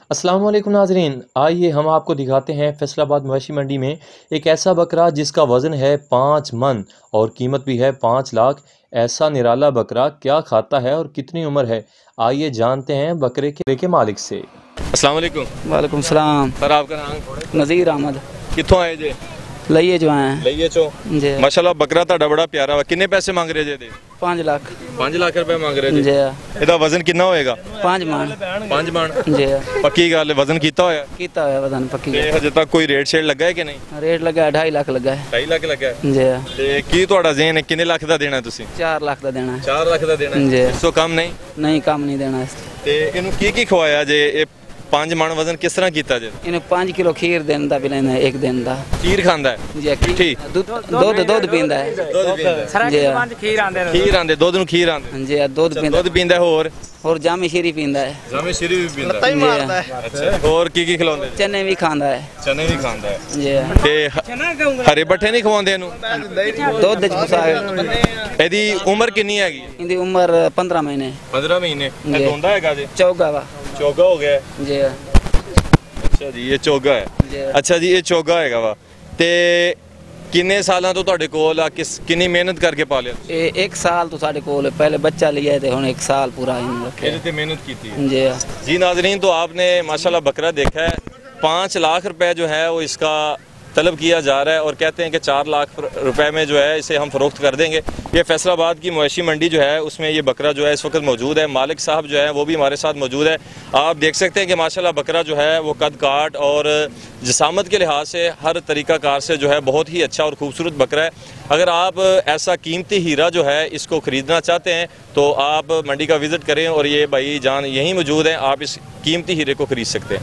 अस्सलाम वालेकुम नाज़रीन, आइए हम आपको दिखाते हैं फैसलाबाद मवेशी मंडी में एक ऐसा बकरा जिसका वज़न है 5 मन और कीमत भी है 5 लाख। ऐसा निराला बकरा क्या खाता है और कितनी उम्र है, आइए जानते हैं बकरे के मालिक से। अस्सलाम वालेकुम। वालेकुम सलाम। सर आपका नाम? नज़ीर अहमद। कितों आए जे? लइए जो आए लइए चो जी। माशाल्लाह बकरा ताड़ा बड़ा प्यारा वा। किन्ने पैसे मांग रहे जे? 5 लाख। 5 लाख रुपए मांग रहे जे जी। ਇਹਦਾ ਵਜ਼ਨ ਕਿੰਨਾ ਹੋਏਗਾ? 5 मान। 5 ਮਣ जी। ਪੱਕੀ ਗੱਲ ਹੈ, ਵਜ਼ਨ ਕੀਤਾ ਹੋਇਆ कीता है वजन पक्की। ਤੇ ਹਜੇ ਤੱਕ ਕੋਈ ਰੇਟ ਸ਼ੇਡ ਲੱਗਾ ਹੈ ਕਿ ਨਹੀਂ? रेट लगा है 2.5 लाख लगा है। 2.5 ਲੱਖ ਲੱਗਾ ਹੈ जी। ਤੇ ਕੀ ਤੁਹਾਡਾ ਜ਼ੇਨ ਹੈ ਕਿੰਨੇ ਲੱਖ ਦਾ ਦੇਣਾ ਤੁਸੀਂ? 4 लाख का देना है। 4 ਲੱਖ ਦਾ ਦੇਣਾ जी। ਹੈ, ਇਸ ਤੋਂ ਕਮ ਨਹੀਂ? नहीं कम नहीं देना है। ਤੇ ਇਹਨੂੰ ਕੀ ਖਵਾਇਆ ਜੇ? ਇਹ 5 ਮਣ ਵਜ਼ਨ ਕਿਸ ਤਰ੍ਹਾਂ ਕੀਤਾ ਜੇ? इन्हें 5 किलो खीर देने का भी लेना है, एक दिन का। ਖੀਰ ਖਾਂਦਾ ਹੈ? जी। मिठी? दूध पींदा है। ਦੁੱਧ ਪੀਂਦਾ ਹੈ? जी। ਖੀਰ ਆਂਦੇ, ਦੁੱਧ ਨੂੰ ਖੀਰ ਆਂਦੇ। जी दूध पींदा ਦੁੱਧ ਪੀਂਦਾ ਹੋਰ? और जामी शीरी पींदा है। ਜਾਮੇ ਸ਼ੀਰੀ ਵੀ ਪੀਂਦਾ जी। ਅੱਛਾ, ਹੋਰ ਕੀ ਖਿਲਾਉਂਦੇ? चने भी खांदा है। ਚਨੇ ਵੀ ਖਾਂਦਾ ਹੈ जी। ਤੇ ਹਰੇ ਬੱਠੇ ਨਹੀਂ ਖਵਾਉਂਦੇ ਇਹਨੂੰ? दूध फसा ਇਹਦੀ ਉਮਰ ਕਿੰਨੀ ਹੈਗੀ? इनकी उम्र 15 महीने। 15 ਮਹੀਨੇ। ਇਹ जी। ਦੋਂਦਾ ਹੈਗਾ ਜੇ? चौगा वा। ਚੋਗਾ ਹੋ ਗਿਆ ਹੈ। जी। ਅੱਛਾ ਜੀ, ਇਹ ਚੋਗਾ ਹੈ। जी। ਅੱਛਾ ਜੀ, ਇਹ ਚੋਗਾ ਹੈਗਾ ਵਾ। ਤੇ ਕਿੰਨੇ ਸਾਲਾਂ ਤੋਂ ਤੁਹਾਡੇ ਕੋਲ ਆ? ਕਿੰਨੀ ਮਿਹਨਤ ਕਰਕੇ ਪਾਲਿਆ? ये 1 साल तो साढ़े कोल पहले बच्चा लिया है, हुन 1 साल पूरा इन रखे। ਇਹਦੇ ਤੇ ਮਿਹਨਤ ਕੀਤੀ है जी। जी। नाजरीन, तो आपने माशाल्लाह बकरा देखा है। 5 लाख रुपए जो है वो इसका तलब किया जा रहा है और कहते हैं कि 4 लाख रुपए में जो है इसे हम फ़रोख्त कर देंगे। ये फैसलाबाद की मवेशी मंडी जो है उसमें ये बकरा जो है इस वक्त मौजूद है। मालिक साहब जो है वो भी हमारे साथ मौजूद है। आप देख सकते हैं कि माशाल्लाह बकरा जो है वो कद काट और जिसामत के लिहाज से हर तरीक़ा कार से जो है बहुत ही अच्छा और ख़ूबसूरत बकरा है। अगर आप ऐसा कीमती हीरा जो है इसको ख़रीदना चाहते हैं तो आप मंडी का विज़िट करें और ये भाई जान यहीं मौजूद है, आप इस कीमती हीरे को ख़रीद सकते हैं।